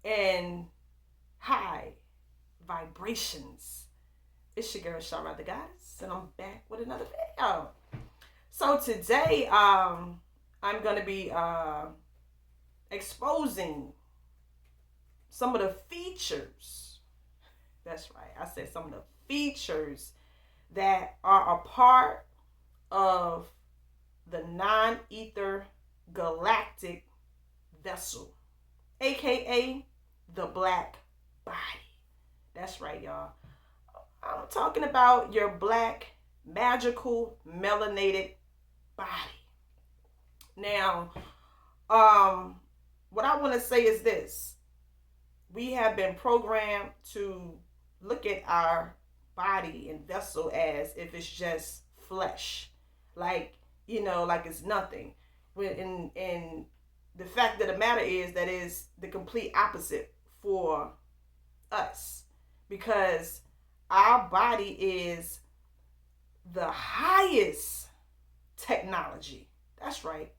and high vibrations. It's your girl Rashad the Goddess, and I'm back with another video. So today, I'm gonna be exposing some of the features. That's right, I said some of the features that are a part of the non-ether galactic vessel, aka the black body. That's right, y'all. I'm talking about your black, magical, melanated body. Now, what I want to say is this. We have been programmed to look at our body and vessel as if it's just flesh. Like it's nothing. And the fact of the matter is that is the complete opposite for us, because our body is the highest technology. That's right.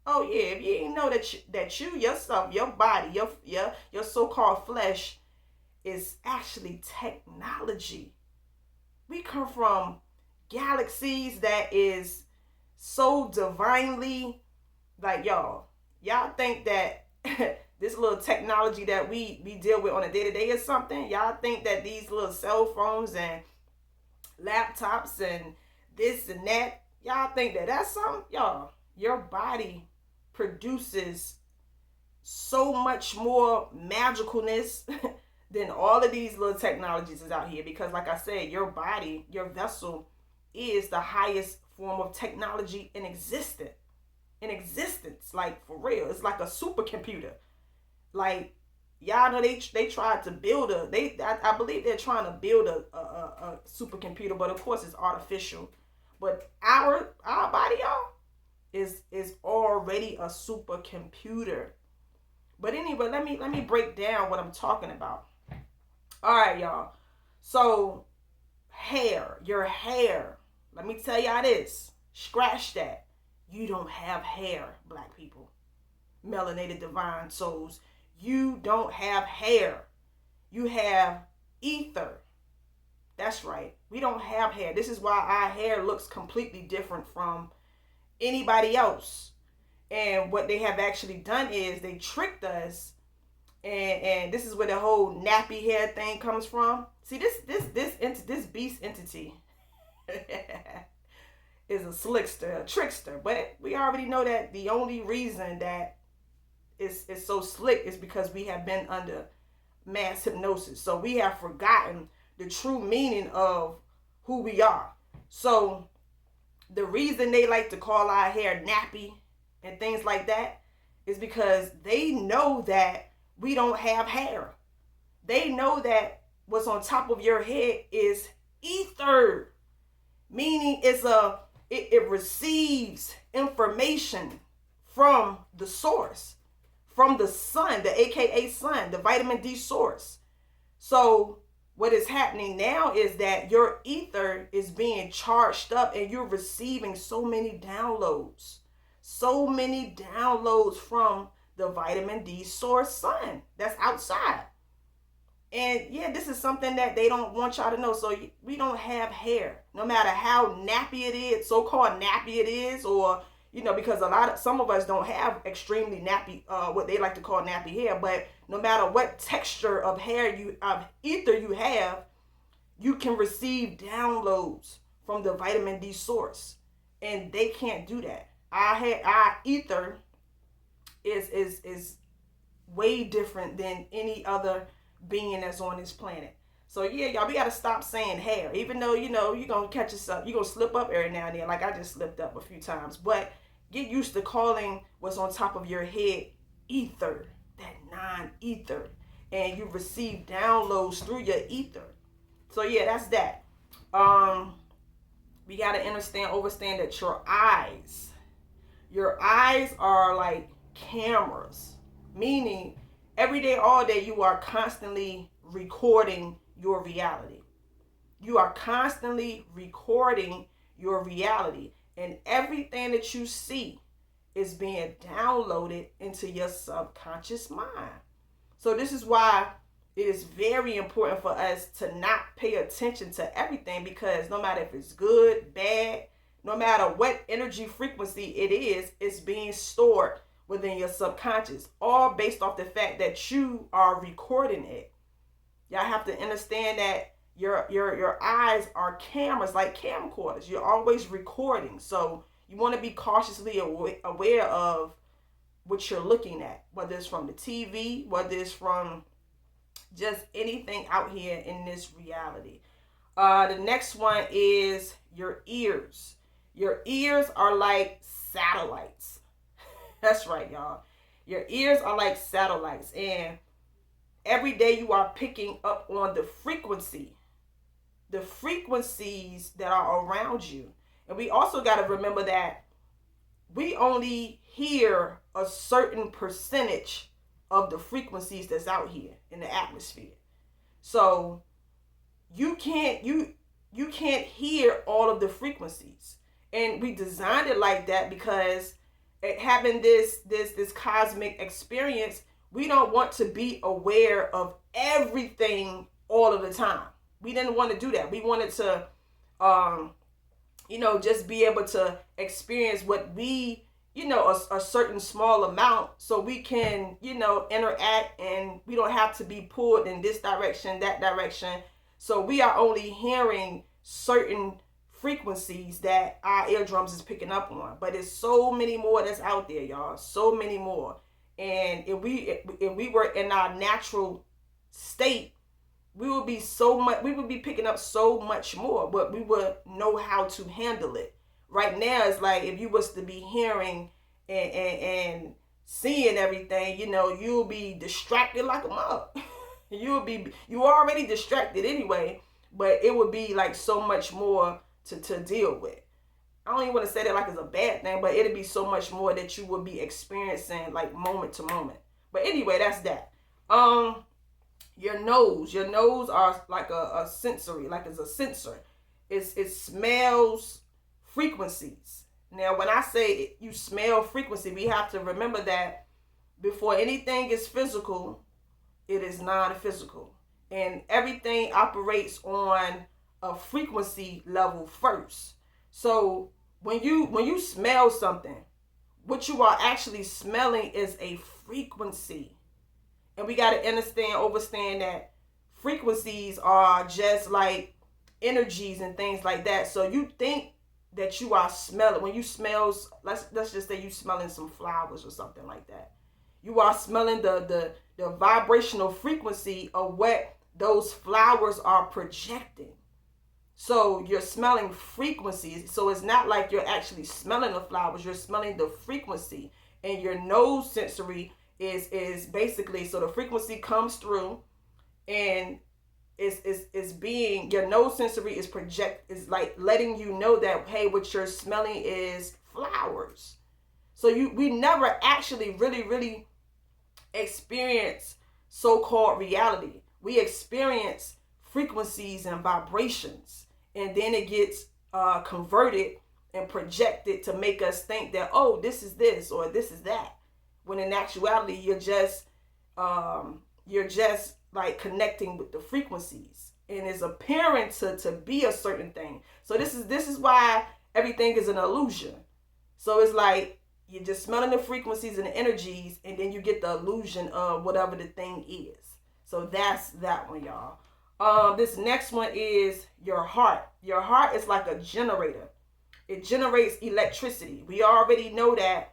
Oh yeah, if you didn't know that you yourself, your body, your so-called flesh is actually technology. We come from galaxies that is so divinely, like, y'all think that this little technology that we deal with on a day-to-day is something. Y'all think that these little cell phones and laptops and this and that, y'all think that that's something? Y'all, your body produces so much more magicalness than all of these little technologies is out here, because like I said, your body, your vessel is the highest form of technology in existence. Like, for real, it's like a supercomputer. Like, y'all know they tried to build I believe they're trying to build a supercomputer, but of course it's artificial. But our body, y'all, is already a supercomputer. But anyway, let me break down what I'm talking about. All right, y'all. So your hair. Let me tell y'all this. Scratch that. You don't have hair, black people. Melanated divine souls. You don't have hair. You have ether. That's right. We don't have hair. This is why our hair looks completely different from anybody else. And what they have actually done is they tricked us. And this is where the whole nappy hair thing comes from. See, this beast entity is a slickster, a trickster. But we already know that the only reason that it's so slick is because we have been under mass hypnosis. So we have forgotten the true meaning of who we are. So the reason they like to call our hair nappy and things like that is because they know that we don't have hair. They know that what's on top of your head is ether, meaning it receives information from the source, from the sun, the aka sun, the vitamin D source. So what is happening now is that your ether is being charged up and you're receiving so many downloads from the vitamin D source sun that's outside. And yeah, this is something that they don't want y'all to know. So we don't have hair, no matter how nappy it is, so-called nappy it is, or because some of us don't have extremely nappy, what they like to call nappy hair. But no matter what texture of ether you have, you can receive downloads from the vitamin D source, and they can't do that. Our ether is way different than any other being that's on this planet. So yeah, y'all, we gotta stop saying hair. Even though you're gonna catch yourself, you're gonna slip up every now and then. Like I just slipped up a few times. But get used to calling what's on top of your head ether, that non-ether, and you receive downloads through your ether. So yeah, that's that. We gotta understand that your eyes are like cameras, meaning every day, all day, you are constantly recording your reality. You are constantly recording your reality. And everything that you see is being downloaded into your subconscious mind. So this is why it is very important for us to not pay attention to everything, because no matter if it's good, bad, no matter what energy frequency it is, it's being stored within your subconscious, all based off the fact that you are recording it. Y'all have to understand that your eyes are cameras, like camcorders. You're always recording. So you want to be cautiously aware of what you're looking at, whether it's from the TV, whether it's from just anything out here in this reality. The next one is your ears. Your ears are like satellites. That's right, y'all. Your ears are like satellites, and every day you are picking up on the frequencies that are around you. And we also got to remember that we only hear a certain percentage of the frequencies that's out here in the atmosphere. So you can't hear all of the frequencies. And we designed it like that because having this cosmic experience, we don't want to be aware of everything all of the time. We didn't want to do that. We wanted to just be able to experience what we, a certain small amount, so we can, interact, and we don't have to be pulled in this direction, that direction. So we are only hearing certain frequencies that our eardrums is picking up on. But there's so many more that's out there, y'all. So many more. And if we were in our natural state, we would be picking up so much more, but we would know how to handle it. Right now, it's like if you was to be hearing and seeing everything, you'll be distracted like a mug. You already distracted anyway, but it would be like so much more to deal with. I don't even want to say that like it's a bad thing, but it'd be so much more that you would be experiencing like moment to moment. But anyway, that's that. Your nose are like a sensory, like it's a sensor. It smells frequencies. Now, when I say you smell frequency, we have to remember that before anything is physical, it is non-physical. And everything operates on a frequency level first. So when you smell something, what you are actually smelling is a frequency. And we got to understand that frequencies are just like energies and things like that. So you think that you are smelling, when you smell, let's just say you smelling some flowers or something like that. You are smelling the vibrational frequency of what those flowers are projecting. So you're smelling frequencies. So it's not like you're actually smelling the flowers, you're smelling the frequency. And your nose sensory is basically, so the frequency comes through and is being, your nose sensory is like letting you know that, hey, what you're smelling is flowers. So we never actually really experience so-called reality. We experience frequencies and vibrations, and then it gets converted and projected to make us think that, oh, this is this or this is that. When in actuality, you're just like connecting with the frequencies, and it's appearing to be a certain thing. So this is why everything is an illusion. So it's like you're just smelling the frequencies and the energies, and then you get the illusion of whatever the thing is. So that's that one, y'all. This next one is your heart. Your heart is like a generator. It generates electricity. We already know that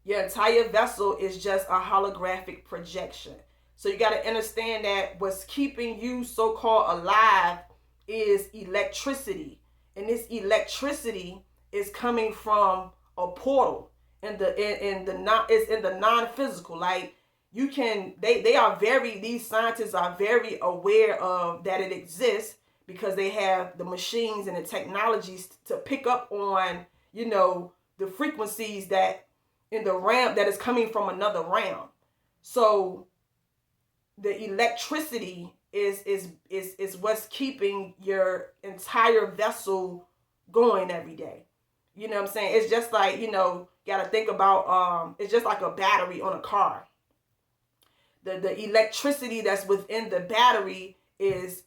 your entire vessel is just a holographic projection. So you got to understand that what's keeping you so-called alive is electricity. And this electricity is coming from a portal in the non-physical. Like you can, these scientists are very aware of that it exists, because they have the machines and the technologies to pick up on, the frequencies that in the realm that is coming from another realm. So the electricity is what's keeping your entire vessel going every day. You know what I'm saying? It's just like, got to think about, it's just like a battery on a car. the electricity that's within the battery is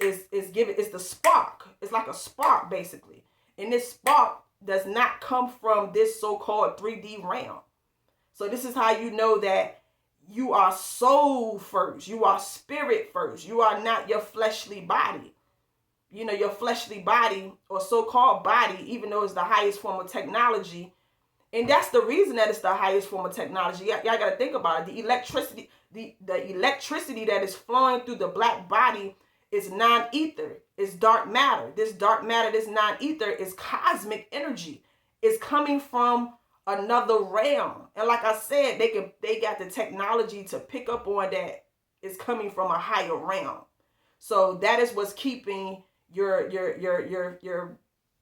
given. It's the spark. It's like a spark basically, and this spark does not come from this so-called 3D realm. So this is how you know that you are soul first. You are spirit first. You are not your fleshly body. You know, your fleshly body or so-called body, even though it's the highest form of technology. And that's the reason that it's the highest form of technology. Y'all got to think about it. The electricity that is flowing through the black body is non-ether. It's dark matter. This dark matter, this non-ether is cosmic energy. It's coming from another realm. And like I said, they got the technology to pick up on that it's coming from a higher realm. So that is what's keeping your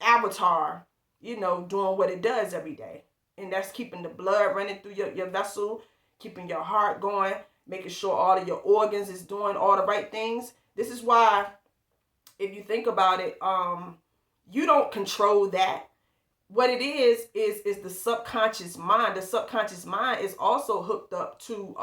avatar, you know, doing what it does every day. And that's keeping the blood running through your vessel, keeping your heart going, making sure all of your organs is doing all the right things. This is why, if you think about it, you don't control that. What it is the subconscious mind. The subconscious mind is also hooked up to,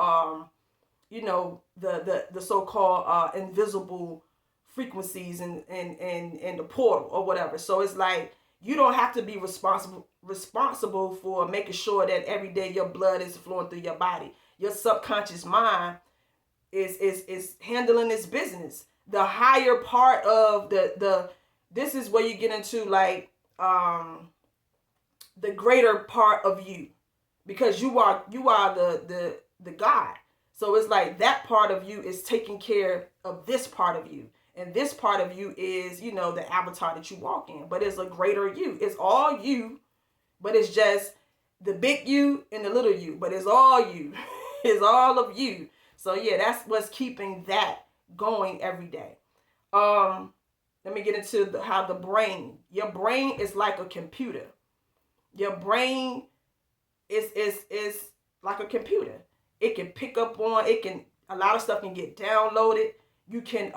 you know, the so-called invisible frequencies and the portal or whatever. So it's like you don't have to be responsible for making sure that every day your blood is flowing through your body. Your subconscious mind is handling this business. The higher part of this is where you get into like the greater part of you, because you are the God. So it's like that part of you is taking care of this part of you. And this part of you is, you know, the avatar that you walk in. But it's a greater you. It's all you, but it's just the big you and the little you. But it's all you. It's all of you. So yeah, that's what's keeping that going every day. Let me get into how the brain. Your brain is like a computer. Your brain is like a computer. It can pick up on. A lot of stuff can get downloaded. You can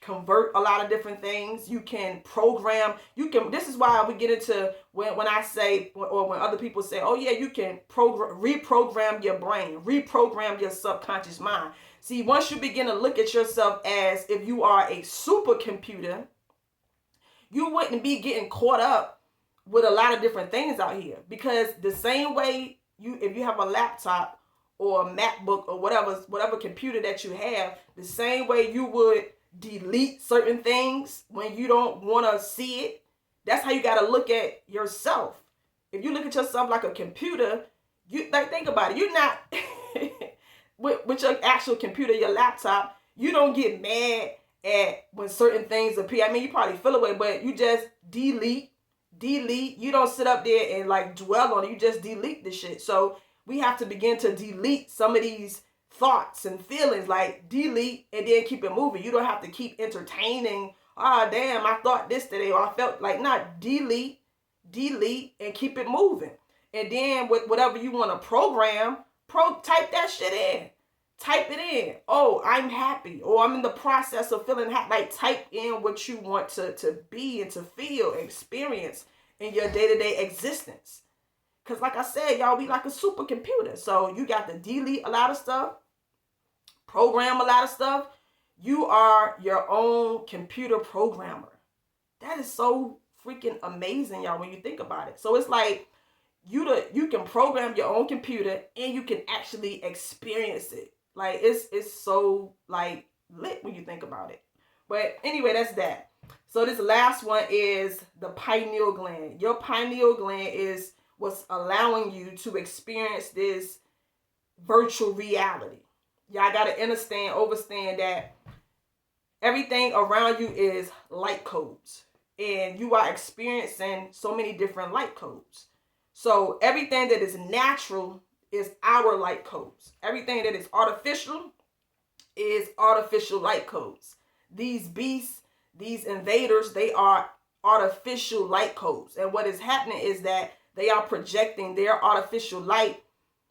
convert a lot of different things. You can program. This is why we get into when I say, or when other people say, oh yeah, you can reprogram your brain, reprogram your subconscious mind. See, once you begin to look at yourself as if you are a supercomputer, you wouldn't be getting caught up with a lot of different things out here. Because the same way if you have a laptop or a MacBook or whatever computer that you have, the same way you would delete certain things when you don't want to see it, that's how you got to look at yourself. If you look at yourself like a computer, you like, think about it. You're not with your actual computer, your laptop, you don't get mad at when certain things appear. I mean, you probably feel away, but you just delete. You don't sit up there and like dwell on it. You just delete the shit. So we have to begin to delete some of these thoughts and feelings, like delete and then keep it moving. You don't have to keep entertaining. Ah, damn, I thought this today, or I felt like, not delete and keep it moving. And then with whatever you want to program, type that shit in. Type it in. Oh, I'm happy, or I'm in the process of feeling happy. Like, type in what you want to be and to feel, experience in your day-to-day existence. Because like I said, y'all, we like a supercomputer. So you got to delete a lot of stuff, program a lot of stuff. You are your own computer programmer. That is so freaking amazing, y'all, when you think about it. So it's like you can program your own computer and you can actually experience it. Like, it's so like lit when you think about it. But anyway, that's that. So this last one is the pineal gland. Your pineal gland is what's allowing you to experience this virtual reality. Y'all got to understand that everything around you is light codes. And you are experiencing so many different light codes. So everything that is natural is our light codes. Everything that is artificial is artificial light codes. These beasts, these invaders, they are artificial light codes. And what is happening is that they are projecting their artificial light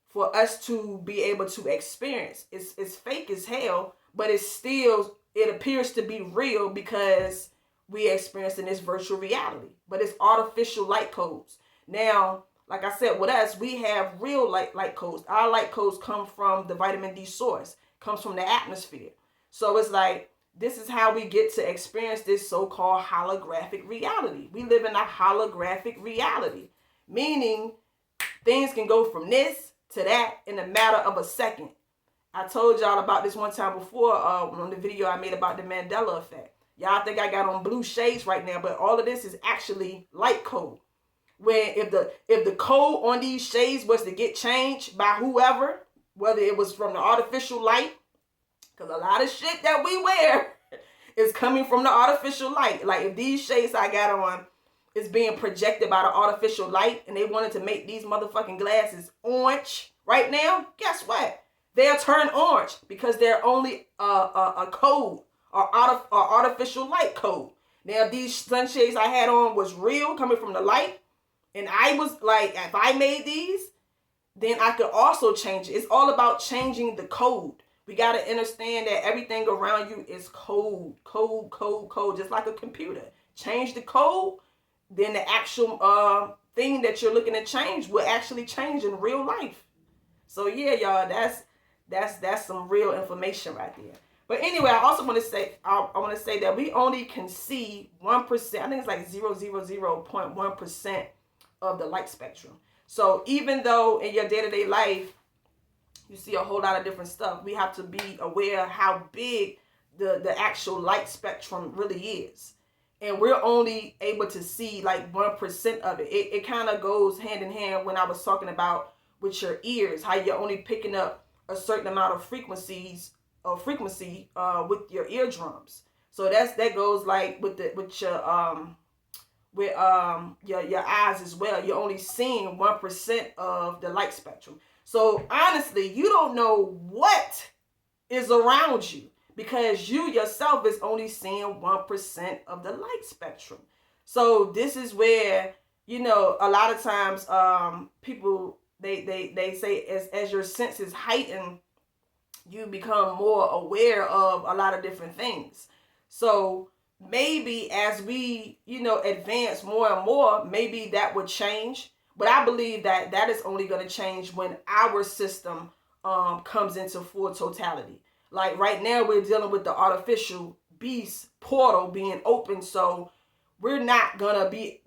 for us to be able to experience. It's fake as hell, but it appears to be real because we experiencing this virtual reality. But it's artificial light codes. Now, like I said, with us, we have real light codes. Our light codes come from the vitamin D source, comes from the atmosphere. So it's like, this is how we get to experience this so-called holographic reality. We live in a holographic reality, meaning things can go from this to that in a matter of a second. I told y'all about this one time before on the video I made about the Mandela effect. Y'all think I got on blue shades right now, but all of this is actually light code. Where if the code on these shades was to get changed by whoever, whether it was from the artificial light, because a lot of shit that we wear is coming from the artificial light. Like if these shades I got on is being projected by the artificial light and they wanted to make these motherfucking glasses orange right now, guess what? They'll turn orange because they're only a code or artificial light code. Now, if these sunshades I had on was real, coming from the light, and I was like, if I made these, then I could also change it. It's all about changing the code. We got to understand that everything around you is code, just like a computer. Change the code, then the actual thing that you're looking to change will actually change in real life. So yeah, y'all, that's some real information right there. But anyway, I also want to say, I want to say that we only can see 1%. I think it's like 0.1% of the light spectrum. So even though in your day-to-day life, you see a whole lot of different stuff, we have to be aware how big the actual light spectrum really is. And we're only able to see like 1% of it. It kind of goes hand in hand when I was talking about with your ears, how you're only picking up a certain amount of frequency with your eardrums. So that goes like with your eyes as well. You're only seeing 1% of the light spectrum. So honestly, you don't know what is around you because you yourself is only seeing 1% of the light spectrum. So this is where, you know, a lot of times people they say as your senses heighten, you become more aware of a lot of different things. So maybe as we, you know, advance more and more, maybe that would change. But I believe that is only going to change when our system comes into full totality. Like right now, we're dealing with the artificial beast portal being open, so we're not gonna be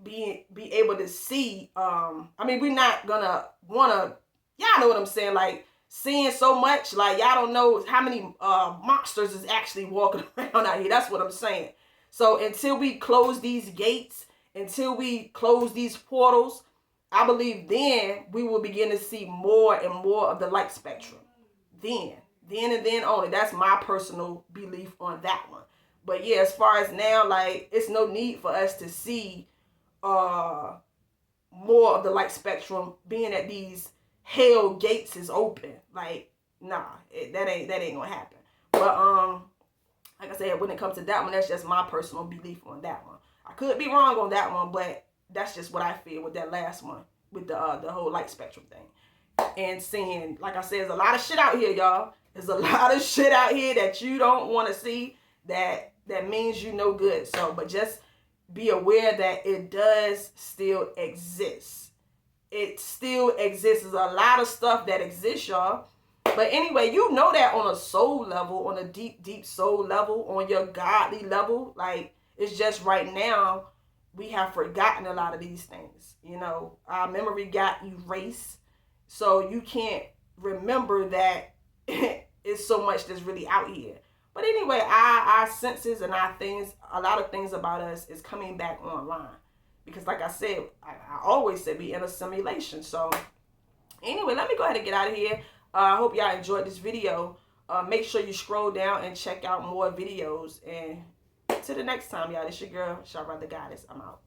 able to see. We're not gonna wanna. Y'all know what I'm saying? Like seeing so much, like y'all don't know how many monsters is actually walking around out here. That's what I'm saying. So until we close these gates, until we close these portals, I believe then we will begin to see more and more of the light spectrum. Then and then only. That's my personal belief on that one. But yeah, as far as now, like it's no need for us to see more of the light spectrum, being that these hell gates is open. Like, nah, that ain't gonna happen. But like I said, when it comes to that one, that's just my personal belief on that one. I could be wrong on that one, but that's just what I feel with that last one, with the whole light spectrum thing. And seeing, like I said, there's a lot of shit out here, y'all. There's a lot of shit out here that you don't want to see, that means you no good. So, but just be aware that it does still exist. It still exists. There's a lot of stuff that exists, y'all. But anyway, you know that on a soul level, on a deep, deep soul level, on your godly level. Like, it's just right now, we have forgotten a lot of these things. You know, our memory got erased. So you can't remember that it's so much that's really out here. But anyway, our senses and our things, a lot of things about us is coming back online. Because like I said, I always said we in a simulation. So anyway, let me go ahead and get out of here. I hope y'all enjoyed this video. Make sure you scroll down and check out more videos. And till the next time, y'all, this your girl, Rashad the Goddess. I'm out.